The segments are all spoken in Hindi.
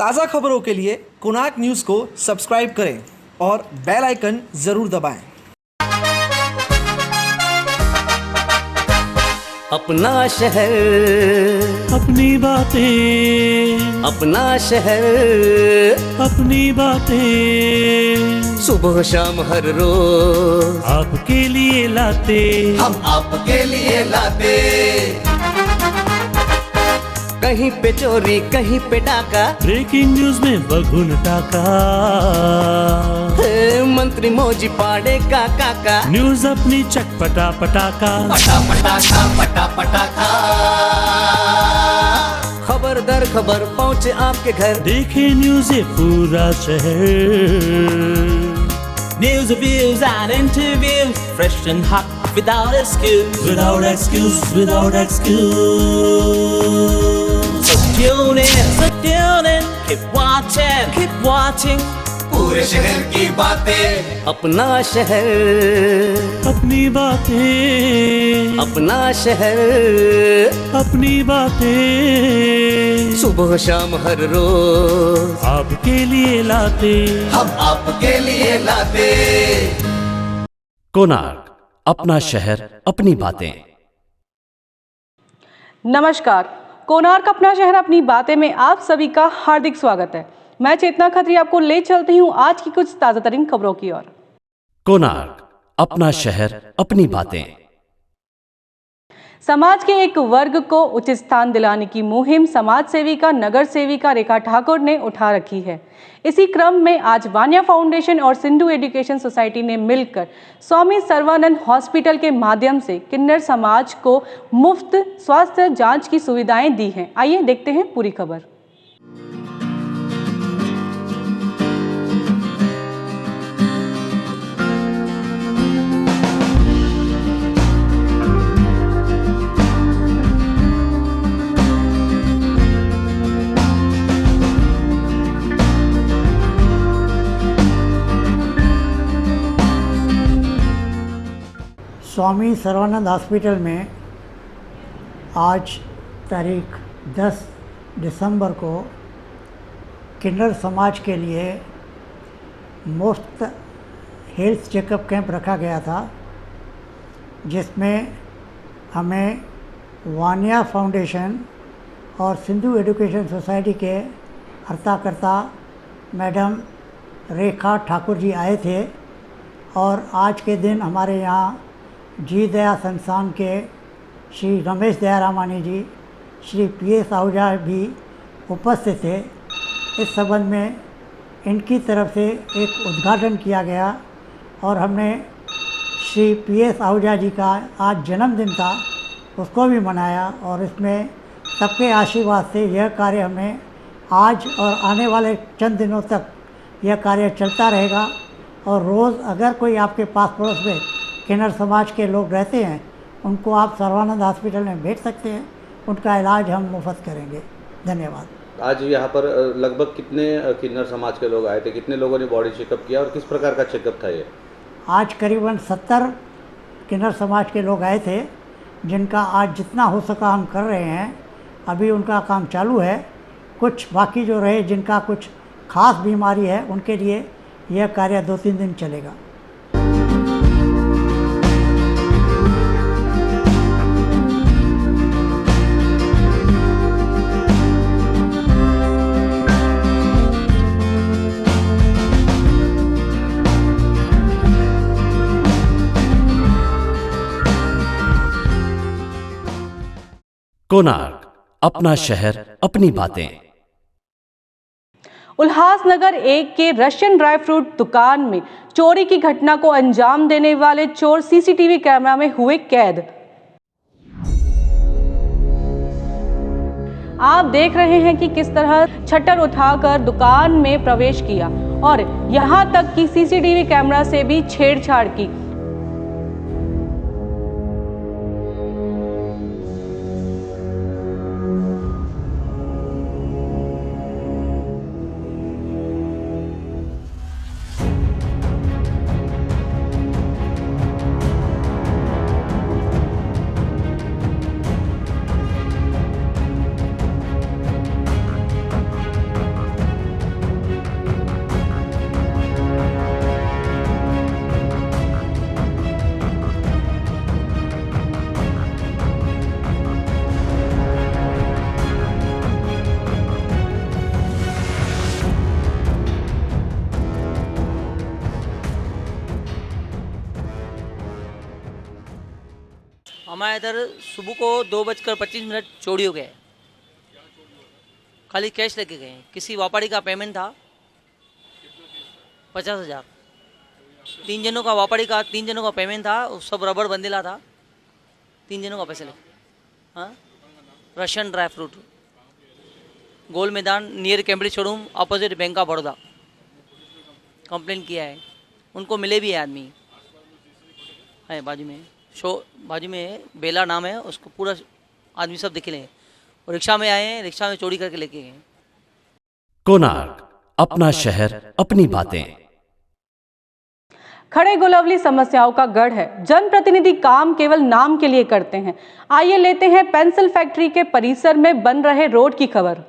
ताज़ा खबरों के लिए कोणार्क न्यूज़ को सब्सक्राइब करें और बेल आइकन ज़रूर दबाएं। अपना शहर, अपनी बातें, अपना शहर, अपनी बातें, सुबह शाम हर रोज आपके लिए लाते, हम आपके लिए लाते। कहीं पे चोरी, कहीं पे डाका, ब्रेकिंग न्यूज में बगुन टाका, मंत्री मौजी पाड़े का काका, न्यूज अपनी चटपटा पटाका, पटा पटाखा पटा पटाखा। खबर दर खबर पहुँचे आपके घर, देखे न्यूज ये पूरा शहर। News, reviews and interviews, fresh and hot, without excuse. Without excuse, without excuse. So tune in, keep watching. पूरे शहर की बातें, अपना शहर, अपनी बातें, अपना शहर, अपनी बातें, सुबह शाम हर रोज आपके लिए लाते, हम आपके लिए लाते। कोणार्क, अपना शहर अपनी बातें। नमस्कार, कोणार्क अपना शहर अपनी बातें में आप सभी का हार्दिक स्वागत है। मैं चेतना खत्री आपको ले चलती हूँ आज की कुछ ताजा तरीन खबरों की ओर। कोणार्क, अपना शहर अपनी बातें। समाज के एक वर्ग को उचित स्थान दिलाने की मुहिम समाज सेविका नगर सेविका रेखा ठाकुर ने उठा रखी है। इसी क्रम में आज वानिया फाउंडेशन और सिंधु एजुकेशन सोसाइटी ने मिलकर स्वामी सर्वानंद हॉस्पिटल के माध्यम से किन्नर समाज को मुफ्त स्वास्थ्य जांच की सुविधाएं दी हैं। आइए देखते हैं पूरी खबर। स्वामी सर्वानंद हॉस्पिटल में आज तारीख 10 दिसंबर को किन्नर समाज के लिए मुफ्त हेल्थ चेकअप कैंप रखा गया था, जिसमें हमें वानिया फाउंडेशन और सिंधु एजुकेशन सोसाइटी के हर्ताकर्ता मैडम रेखा ठाकुर जी आए थे। और आज के दिन हमारे यहाँ जी दया संस्थान के श्री रमेश दया रामानी जी, श्री PS आहूजा भी उपस्थित थे। इस संबंध में इनकी तरफ से एक उद्घाटन किया गया और हमने श्री PS आहूजा जी का आज जन्मदिन था, उसको भी मनाया। और इसमें सबके आशीर्वाद से यह कार्य हमें आज और आने वाले चंद दिनों तक यह कार्य चलता रहेगा। और रोज़ अगर कोई आपके पास पड़ोस में किन्नर समाज के लोग रहते हैं, उनको आप सर्वानंद हॉस्पिटल में भेज सकते हैं, उनका इलाज हम मुफ्त करेंगे। धन्यवाद। आज यहाँ पर लगभग कितने किन्नर समाज के लोग आए थे, कितने लोगों ने बॉडी चेकअप किया और किस प्रकार का चेकअप था ये? आज करीबन 70 किन्नर समाज के लोग आए थे, जिनका आज जितना हो सका हम कर रहे हैं। अभी उनका काम चालू है। कुछ बाकी जो रहे, जिनका कुछ खास बीमारी है, उनके लिए यह कार्य 2-3 दिन चलेगा। कोणार्क, अपना शहर अपनी बातें। उल्लासनगर 1 के रशियन ड्राई फ्रूट दुकान में चोरी की घटना को अंजाम देने वाले चोर सीसीटीवी कैमरा में हुए कैद। आप देख रहे हैं कि किस तरह शटर उठाकर दुकान में प्रवेश किया और यहां तक कि सीसीटीवी कैमरा से भी छेड़छाड़ की। हमारे इधर सुबह को 2:25 चोरी हो गए, खाली कैश लेके गए। किसी व्यापारी का पेमेंट था 50,000, 3 जनों का व्यापारी का 3 जनों का पेमेंट था, सब रबड़ बंदीला था, 3 जनों का पैसे लेके। हाँ, रशियन ड्राई फ्रूट, गोल मैदान near Cambridge showroom opposite bank of Baroda. Complaint किया है, उनको मिले भी है आदमी है बाजू में, बाजू में बेला नाम है उसको, पूरा आदमी सब दिखे लें। और रिक्शा में आए हैं, रिक्शा में चोरी करके लेके गए। कोणार्क, अपना शहर अपनी बातें। खड़े गुलवली समस्याओं का गढ़ है। जनप्रतिनिधि काम केवल नाम के लिए करते हैं। आइए लेते हैं पेंसिल फैक्ट्री के परिसर में बन रहे रोड की खबर।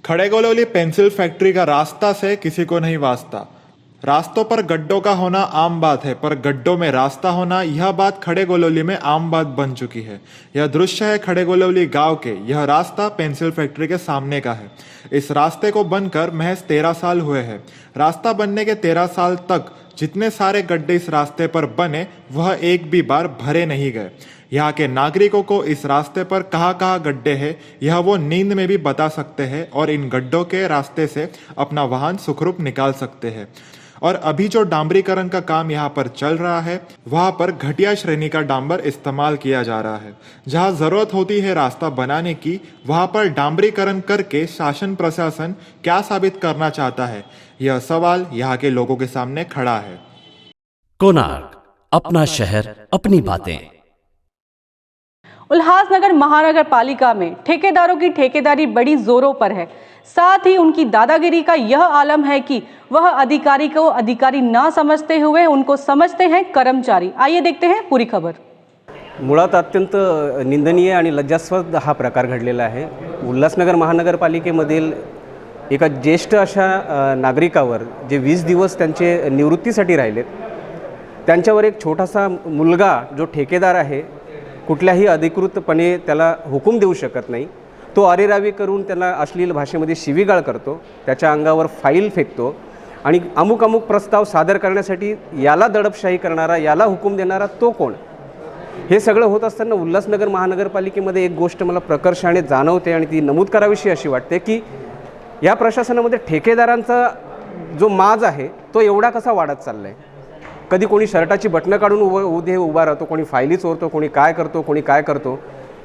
खड़े गुलवली पेंसिल फैक्ट्री का रास्ता से किसी को नहीं वास्ता। रास्तों पर गड्ढों का होना आम बात है, पर गड्ढों में रास्ता होना यह बात खड़े गुलवली में आम बात बन चुकी है। यह दृश्य है खड़े गुलवली गांव के। यह रास्ता पेंसिल फैक्ट्री के सामने का है। इस रास्ते को बनकर महज 13 साल हुए हैं। रास्ता बनने के 13 साल तक जितने सारे गड्ढे इस रास्ते पर बने वह एक भी बार भरे नहीं गए। यहाँ के नागरिकों को इस रास्ते पर कहाँ गड्ढे हैं यह वो नींद में भी बता सकते हैं और इन गड्ढों के रास्ते से अपना वाहन सुखरूप निकाल सकते हैं। और अभी जो डांबरीकरण का काम यहाँ पर चल रहा है वहाँ पर घटिया श्रेणी का डांबर इस्तेमाल किया जा रहा है। जहाँ जरूरत होती है रास्ता बनाने की वहाँ पर डांबरीकरण करके शासन प्रशासन क्या साबित करना चाहता है, यह सवाल यहाँ के लोगों के सामने खड़ा है। कोणार्क, अपना शहर अपनी बातें। उल्हासनगर महानगर पालिका में ठेकेदारों की ठेकेदारी बड़ी जोरों पर है। साथ ही उनकी दादागिरी का यह आलम है कि वह अधिकारी को अधिकारी ना समझते हुए उनको समझते हैं कर्मचारी। आइए देखते हैं पूरी खबर। मुळात अत्यंत निंदनीय आणि लज्जास्पद हा प्रकार घडलेला आहे। उल्हासनगर महानगरपालिकेमधील एका ज्येष्ठ अशा नागरिकावर जे 20 दिवस त्यांचे निवृत्तीसाठी राहिलेत, त्यांच्यावर एक छोटासा मुलगा जो ठेकेदार आहे कुठल्याही अधिकृतपणे त्याला हुकूम देऊ शकत नाही, तो अरेरावी करून त्याला अश्लील भाषेमध्ये शिवीगाळ करतो, त्याच्या अंगावर फाईल फेकतो आणि अमुक अमुक प्रस्ताव सादर करण्यासाठी याला दडपशाही करणारा, याला हुकूम देणारा तो कोण? हे सगळं होत असताना उल्हासनगर महानगरपालिकेमध्ये एक गोष्ट मला प्रकर्षाने जाणवते आणि ती नमूद करावीशी अशी वाटते की या प्रशासनामध्ये ठेकेदारांचा जो माज आहे तो एवढा कसा वाढत चालला आहे। कधी कोणी शर्टाची बटणं काढून उभा राहतो, कोणी फायली चोरतो, कोणी काय करतो,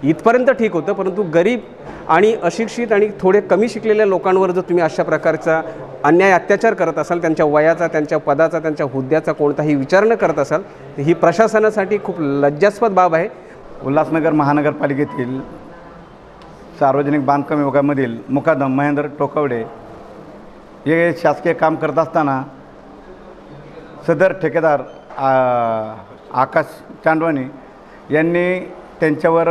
इथपर्यंत ठीक होतं, परंतु गरीब आणि अशिक्षित आणि थोडे कमी शिकलेल्या लोकांवर जर तुम्ही अशा प्रकारचा अन्याय अत्याचार करत असाल, त्यांच्या वयाचा, त्यांच्या पदाचा, त्यांच्या हुद्द्याचा कोणताही विचार न करत असाल तर ही प्रशासनासाठी खूप लज्जास्पद बाब आहे। उल्हासनगर महानगरपालिकेतील सार्वजनिक बांधकाम विभागामधील मुकादम महेंद्र टोकवडे हे शासकीय काम करत असताना सदर ठेकेदार आकाश चांडवानी यांनी त्यांच्यावर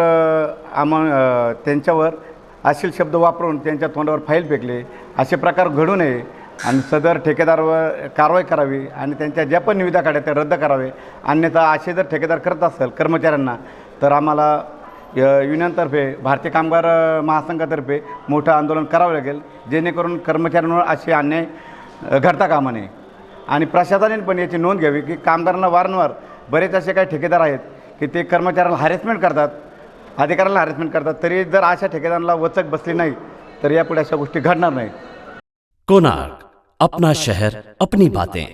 अश्लील शब्द वापरून त्यांच्या तोंडावर फाईल फेकले। असे प्रकार घडू नये आणि सदर ठेकेदारावर कारवाई करावी आणि त्यांच्या ज्या पण निविदा काढल्या त्या रद्द करावे। अन्यथा असे जर ठेकेदार करत असेल कर्मचाऱ्यांना तर आम्हाला युनियनतर्फे भारतीय कामगार महासंघातर्फे मोठं आंदोलन करावं लागेल, जेणेकरून कर्मचाऱ्यांवर असे अन्याय घडता कामा नये। आणि प्रशासनाने पण याची नोंद घ्यावी की कामगारांना वारंवार बरेच असे काही ठेकेदार आहेत की ते कर्मचाऱ्यांना हॅरेसमेंट करतात, अधिकाऱ्यांना हॅरेसमेंट करतात, तरी जर अशा ठेकेदारांना वचक बसली नाही तर यापुढे अशा गोष्टी घडणार नाहीत। कोणार्क, अपना शहर अपनी बातें।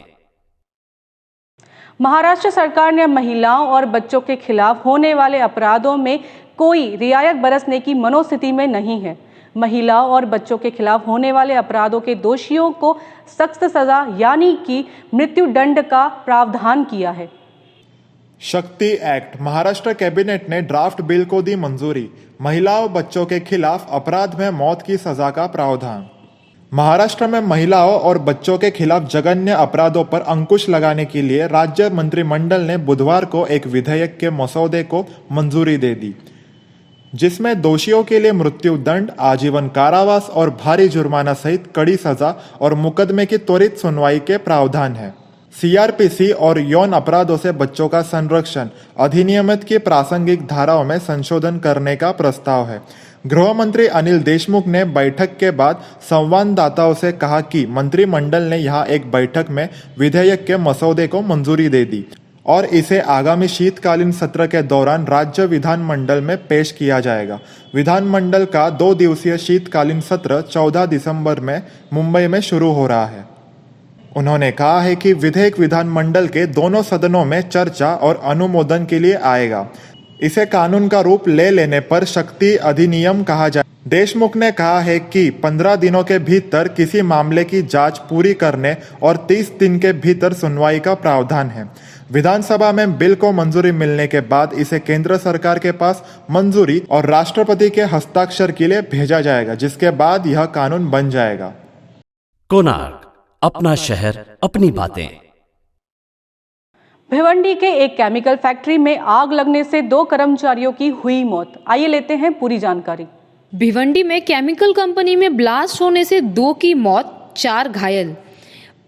महाराष्ट्र सरकार ने महिलाओं और बच्चों के खिलाफ होने वाले अपराधों में कोई रियायत बरतने की मनोस्थिति में नहीं है। महिलाओं और बच्चों के खिलाफ होने वाले अपराधों के दोषियों को सख्त सजा यानी कि मृत्यु दंड का प्रावधान किया है। शक्ति एक्ट। महाराष्ट्र कैबिनेट ने ड्राफ्ट बिल को दी मंजूरी। महिलाओं बच्चों के खिलाफ अपराध में मौत की सजा का प्रावधान। महाराष्ट्र में महिलाओं और बच्चों के खिलाफ जघन्य अपराधों पर अंकुश लगाने के लिए राज्य मंत्रिमंडल ने बुधवार को एक विधेयक के मसौदे को मंजूरी दे दी, जिसमें दोषियों के लिए मृत्यु दंड, आजीवन कारावास और भारी जुर्माना सहित कड़ी सजा और मुकदमे की त्वरित सुनवाई के प्रावधान है। सीआरपीसी और यौन अपराधों से बच्चों का संरक्षण अधिनियम की प्रासंगिक धाराओं में संशोधन करने का प्रस्ताव है। गृह मंत्री अनिल देशमुख ने बैठक के बाद संवाददाताओं से कहा कि मंत्रिमंडल ने यहां एक बैठक में विधेयक के मसौदे को मंजूरी दे दी और इसे आगामी शीतकालीन सत्र के दौरान राज्य विधानमंडल में पेश किया जाएगा। विधानमंडल का 2 दिवसीय शीतकालीन सत्र 14 दिसंबर में मुंबई में शुरू हो रहा है। उन्होंने कहा है कि विधेयक विधानमंडल के दोनों सदनों में चर्चा और अनुमोदन के लिए आएगा। इसे कानून का रूप ले लेने पर शक्ति अधिनियम कहा जाए। देशमुख ने कहा है कि 15 दिनों के भीतर किसी मामले की जांच पूरी करने और 30 दिन के भीतर सुनवाई का प्रावधान है। विधानसभा में बिल को मंजूरी मिलने के बाद इसे केंद्र सरकार के पास मंजूरी और राष्ट्रपति के हस्ताक्षर के लिए भेजा जाएगा, जिसके बाद यह कानून बन जाएगा। कोणार्क, अपना शहर, अपनी बातें। भिवंडी के एक केमिकल फैक्ट्री में आग लगने से 2 कर्मचारियों की हुई मौत। आइए लेते हैं पूरी जानकारी। भिवंडी में केमिकल कंपनी में ब्लास्ट होने से 2 की मौत, 4 घायल।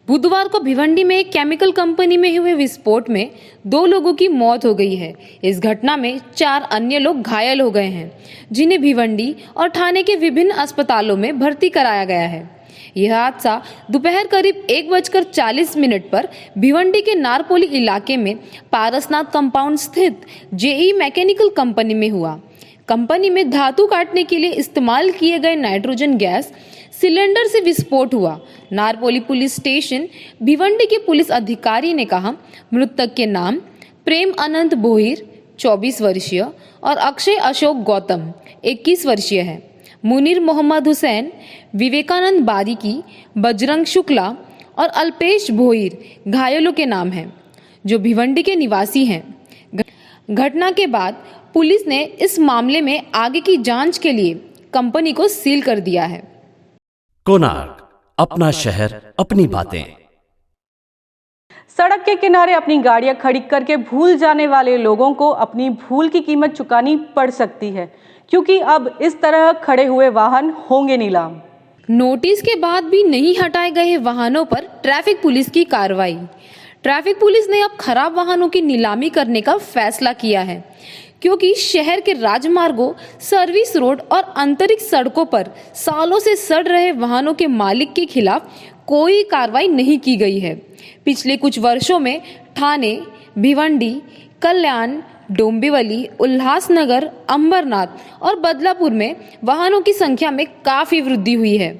बुधवार को भिवंडी में एक केमिकल कंपनी में हुए विस्फोट में 2 लोगों की मौत हो गई है। इस घटना में 4 अन्य लोग घायल हो गए हैं, जिन्हें भिवंडी और ठाणे के विभिन्न अस्पतालों में भर्ती कराया गया है। यह हादसा दोपहर करीब 1:40 पर भिवंडी के नारपोली इलाके में पारसनाथ कंपाउंड स्थित जेई मैकेनिकल कंपनी में हुआ। कंपनी में धातु काटने के लिए इस्तेमाल किए गए नाइट्रोजन गैस सिलेंडर से विस्फोट हुआ। नारपोली पुलिस स्टेशन भिवंडी के पुलिस अधिकारी ने कहा, मृतक के नाम प्रेम अनंत बोहिर 24 वर्षीय और अक्षय अशोक गौतम 21 वर्षीय है। मुनीर मोहम्मद हुसैन, विवेकानंद बारीकी, बजरंग शुक्ला और अल्पेश भोईर घायलों के नाम हैं, जो भिवंडी के निवासी हैं। घटना के बाद पुलिस ने इस मामले में आगे की जांच के लिए कंपनी को सील कर दिया है। कोणार्क, अपना शहर, अपनी बातें। सड़क के किनारे अपनी गाड़ियां खड़ी करके भूल जाने वाले लोगों को अपनी भूल की कीमत चुकानी पड़ सकती है, क्योंकि अब इस तरह खड़े हुए वाहन होंगे नीलाम। नोटिस के बाद भी नहीं हटाए गए वाहनों पर ट्रैफिक पुलिस की कार्रवाई। ट्रैफिक पुलिस ने अब खराब वाहनों की नीलामी करने का फैसला किया है, क्योंकि शहर के राजमार्गों, सर्विस रोड और आंतरिक सड़कों पर सालों से सड़ रहे वाहनों के मालिक के खिलाफ कोई कार्रवाई नहीं की गई है। पिछले कुछ वर्षों में ठाणे, भिवंडी, कल्याण, डोंबिवली, उल्लासनगर, अंबरनाथ और बदलापुर में वाहनों की संख्या में काफी वृद्धि हुई है।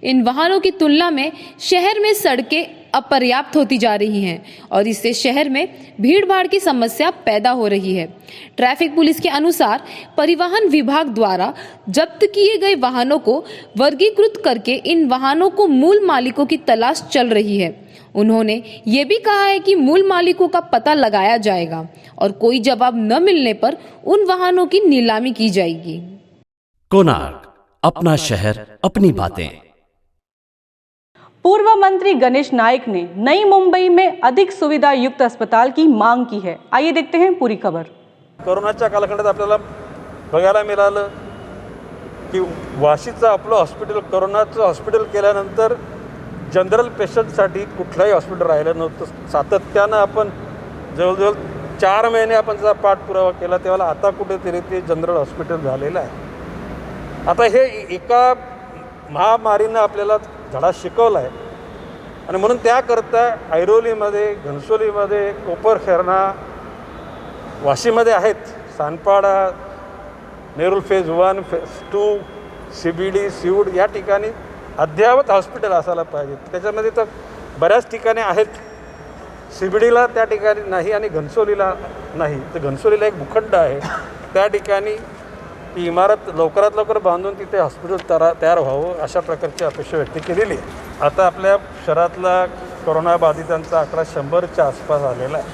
इन वाहनों की तुलना में शहर में सड़कें अपर्याप्त होती जा रही हैं और इससे शहर में भीड़ भाड़ की समस्या पैदा हो रही है। ट्रैफिक पुलिस के अनुसार परिवहन विभाग द्वारा जब्त किए गए वाहनों को वर्गीकृत करके इन वाहनों को मूल मालिकों की तलाश चल रही है। उन्होंने ये भी कहा है कि मूल मालिकों का पता लगाया जाएगा और कोई जवाब न मिलने पर उन वाहनों की नीलामी की जाएगी। कोणार्क, अपना शहर, अपनी बातें। पूर्व मंत्री गणेश नाईक ने नई मुंबई में अधिक सुविधा युक्त अस्पताल की मांग की है। आइए देखते हैं पूरी खबर। कोरोनाच्या कालखंडात आपल्याला बघायला मिळालं की वाशीचं आपलं हॉस्पिटल कोरोनाचं हॉस्पिटल केल्यानंतर जनरल पेशंटसाठी कुठलंही हॉस्पिटल राहिलं नव्हतं। सातत्यानं आपण जवळजवळ 4 महिने आपण जर पाठपुरावा केला, तेव्हा आता कुठेतरी ते जनरल हॉस्पिटल झालेलं आहे। आता हे एका महामारीनं आपल्याला धडा शिकवला आहे आणि म्हणून त्याकरता ऐरोलीमध्ये, घनसोलीमध्ये, कोपरखैरणा, वाशीमध्ये आहेत, Sanpada, Nerul phase 1, phase 2, CBD, seaweed या ठिकाणी अद्ययावत हॉस्पिटल असायला पाहिजे। त्याच्यामध्ये तर बऱ्याच ठिकाणी आहेत, CBDला त्या ठिकाणी नाही आणि घनसोलीला नाही। तर घनसोलीला एक भूखंड आहे, त्या ठिकाणी ती इमारत लवकरात लवकर बांधून तिथे हॉस्पिटल तयार व्हावं अशा प्रकारची अपेक्षा व्यक्त केलेली आहे। आता आपल्या शहरातला कोरोना बाधितांचा आकडा 100च्या आसपास आलेला आहे,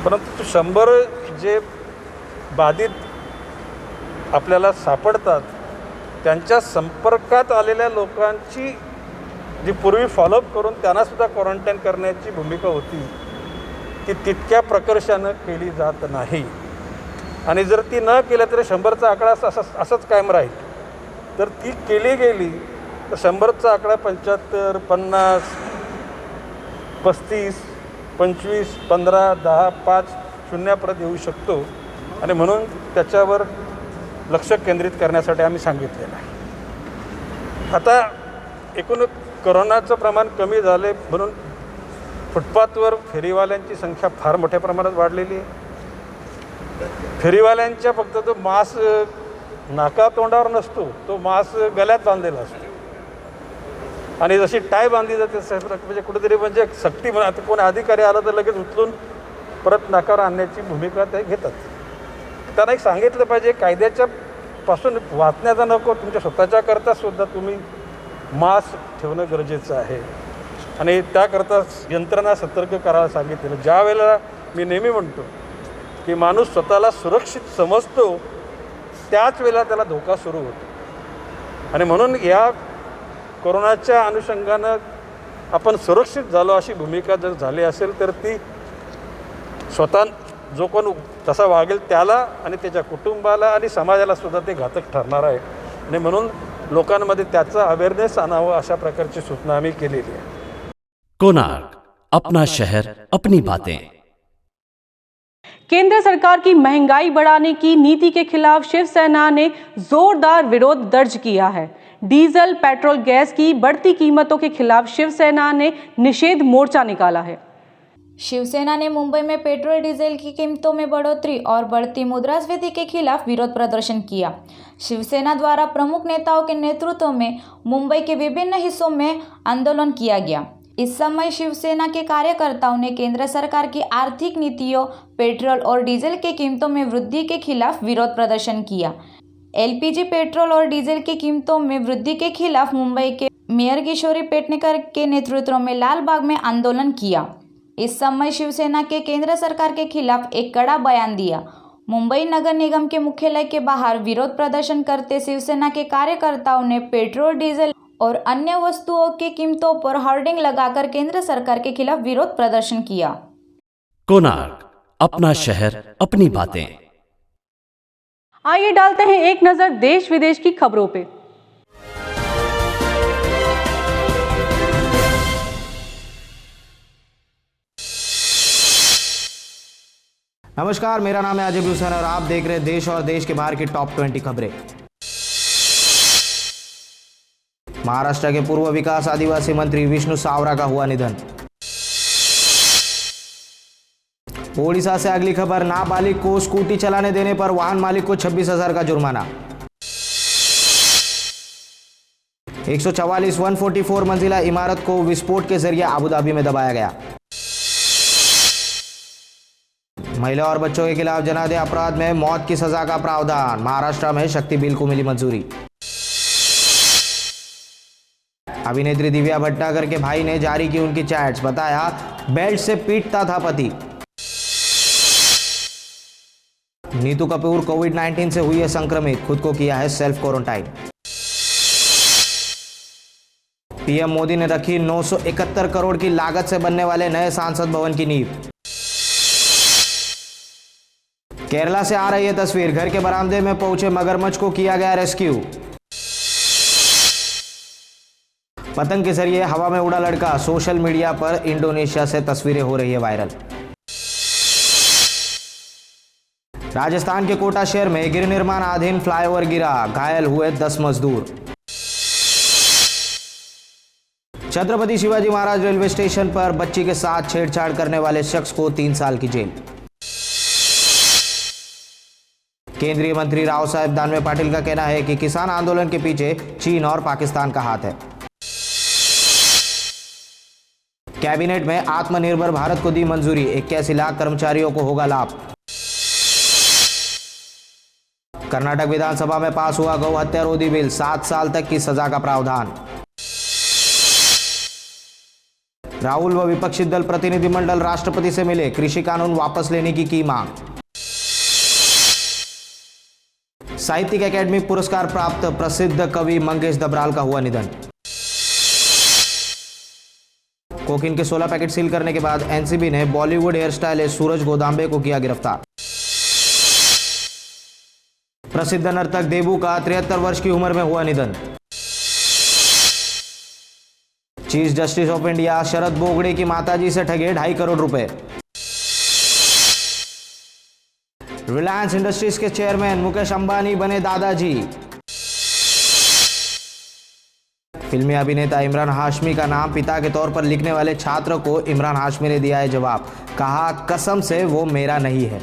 परंतु 100 जे बाधित आपल्याला सापडतात त्यांच्या संपर्कात आलेल्या लोकांची जी पूर्वी फॉलोअप करून त्यांनासुद्धा क्वारंटाईन करण्याची भूमिका होती ती तितक्या प्रकर्षानं केली जात नाही आणि जर ती न केलं तर 100चा आकडा असंच कायम राहील। तर ती केली गेली तर 100चा आकडा 75, 50, 35, 25, 15, 10, 5, 0पर्यंत येऊ शकतो आणि म्हणून त्याच्यावर लक्ष केंद्रित करण्यासाठी आम्ही सांगितलेलं आहे। आता एकूण कोरोनाचं प्रमाण कमी झाले म्हणून फुटपाथवर फेरीवाल्यांची संख्या फार मोठ्या प्रमाणात वाढलेली आहे. फेरीवाल्यांच्या फक्त तो मास्क नाका तोंडावर नसतो, तो मास्क गळ्यात बांधलेला असतो आणि जशी टाय बांधली जाते म्हणजे कुठेतरी म्हणजे सक्ती म्हणा, आता कोणी अधिकारी आला तर लगेच उचलून परत नाकावर आणण्याची भूमिका ते घेतात. त्यांना एक सांगितलं पाहिजे, कायद्याच्या पासून वाचण्याचा नको, तुमच्या स्वतःच्या करता सुद्धा तुम्ही मास्क ठेवणं गरजेचं आहे आणि त्याकरता यंत्रणा सतर्क करायला सांगितलेलं. ज्या वेळेला मी नेहमी म्हणतो की माणूस स्वतःला सुरक्षित समजतो त्याच वेळेला त्याला धोका सुरू होतो आणि म्हणून या कोरोनाच्या अनुषंगानं आपण सुरक्षित झालो अशी भूमिका जर झाली असेल तर ती स्वतः जो कोण तसा वागेल त्याला आणि त्याच्या कुटुंबाला आणि समाजाला सुद्धा ते घातक ठरणार आहे आणि म्हणून लोकांमध्ये त्याचा अवेअरनेस आणावं अशा प्रकारची सूचना आम्ही केलेली आहे. कोणार्क अपना शहर अपनी बातें. केंद्र सरकार की महंगाई बढ़ाने की नीति के खिलाफ शिवसेना ने जोरदार विरोध दर्ज किया है. डीजल, पेट्रोल, गैस की बढ़ती कीमतों के खिलाफ शिवसेना ने निषेध मोर्चा निकाला है. शिवसेना ने मुंबई में पेट्रोल डीजल की कीमतों में बढ़ोतरी और बढ़ती मुद्रास्फीति के खिलाफ विरोध प्रदर्शन किया. शिवसेना द्वारा प्रमुख नेताओं के नेतृत्व में मुंबई के विभिन्न हिस्सों में आंदोलन किया गया. इस समय शिवसेना के कार्यकर्ताओं ने केंद्र सरकार की आर्थिक नीतियों, पेट्रोल और डीजल की कीमतों में वृद्धि के खिलाफ विरोध प्रदर्शन किया. एलपीजी, पेट्रोल और डीजल की कीमतों में वृद्धि के खिलाफ मुंबई के मेयर किशोरी पेडणेकर के नेतृत्व में लाल बाग में आंदोलन किया. इस समय शिवसेना के केंद्र सरकार के खिलाफ एक कड़ा बयान दिया. मुंबई नगर निगम के मुख्यालय के बाहर विरोध प्रदर्शन करते शिवसेना के कार्यकर्ताओं ने पेट्रोल, डीजल और अन्य वस्तुओं की कीमतों पर होर्डिंग लगाकर केंद्र सरकार के खिलाफ विरोध प्रदर्शन किया. कोणार्क अपना शहर अपनी बातें. आइए डालते हैं एक नजर देश विदेश की खबरों पे. नमस्कार, मेरा नाम है अजय हुसैन और आप देख रहे हैं देश और देश के बाहर की टॉप 20 खबरें. महाराष्ट्र के पूर्व विकास आदिवासी मंत्री विष्णु सावरा का हुआ निधन. ओडिशा से अगली खबर, नाबालिग को स्कूटी चलाने देने पर वाहन मालिक को 26,000 का जुर्माना. 144 144 मंजिला इमारत को विस्फोट के जरिए अबुधाबी में दबाया गया. महिला और बच्चों के खिलाफ जनादेह अपराध में मौत की सजा का प्रावधान. महाराष्ट्र में शक्ति बिल को मिली मंजूरी. अभिनेत्री दिव्या भट्टागर के भाई ने जारी की उनकी चैट्स, बताया बेल्ट से पीटता था पति. नीतू कपूर कोविड-19 से हुई है संक्रमित, खुद को किया है सेल्फ क्वारंटाइन. पीएम मोदी ने रखी 971 करोड़ की लागत से बनने वाले नए सांसद भवन की नींव. केरला से आ रही है तस्वीर, घर के बरामदे में पहुंचे मगरमच्छ को किया गया रेस्क्यू. पतंग के जरिए हवा में उड़ा लड़का, सोशल मीडिया पर इंडोनेशिया से तस्वीरें हो रही है वायरल. राजस्थान के कोटा शहर में गृह निर्माणाधीन फ्लाईओवर गिरा, घायल हुए 10 मजदूर. छत्रपति शिवाजी महाराज रेलवे स्टेशन पर बच्ची के साथ छेड़छाड़ करने वाले शख्स को 3 साल की जेल. केंद्रीय मंत्री राव साहेब दानवे पाटिल का कहना है कि किसान आंदोलन के पीछे चीन और पाकिस्तान का हाथ है. कैबिनेट में आत्मनिर्भर भारत को दी मंजूरी, 81 लाख कर्मचारियों को होगा लाभ. कर्नाटक विधानसभा में पास हुआ गौ हत्या रोधी बिल, 7 साल तक की सजा का प्रावधान. राहुल व विपक्षी दल प्रतिनिधिमंडल राष्ट्रपति से मिले, कृषि कानून वापस लेने की मांग. साहित्यिक अकेडमी पुरस्कार प्राप्त प्रसिद्ध कवि मंगेश दबराल का हुआ निधन. कोकीन के 16 पैकेट सील करने के बाद एनसीबी ने बॉलीवुड हेयर स्टाइलिस्ट सूरज गोदांबे को किया गिरफ्तार. प्रसिद्ध नर्तक देबू का 73 वर्ष की उम्र में हुआ निधन. चीफ जस्टिस ऑफ इंडिया शरद बोगड़े की माताजी से ठगे 2.5 करोड़ रुपए. रिलायंस इंडस्ट्रीज के चेयरमैन मुकेश अंबानी बने दादाजी. फिल्मी अभिनेता इमरान हाशमी का नाम पिता के तौर पर लिखने वाले छात्र को इमरान हाशमी ने दिया है जवाब, कहा कसम से वो मेरा नहीं है।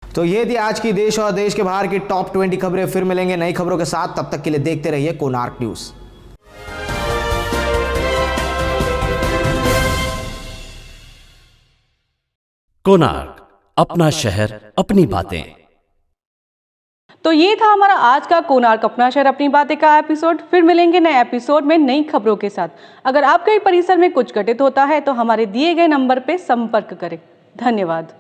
तो ये थी आज की देश और देश के बाहर की टॉप 20 खबरें। फिर मिलेंगे नई खबरों के साथ, तब तक के लिए देखते रहिए कोणार्क न्यूज। कोणार्क, अपना शहर अपनी बातें। तो ये था हमारा आज का कोणार्क अपना शहर अपनी बातें का एपिसोड। फिर मिलेंगे नए एपिसोड में नई खबरों के साथ। अगर आपके परिसर में कुछ घटित होता है तो हमारे दिए गए नंबर पे संपर्क करें। धन्यवाद।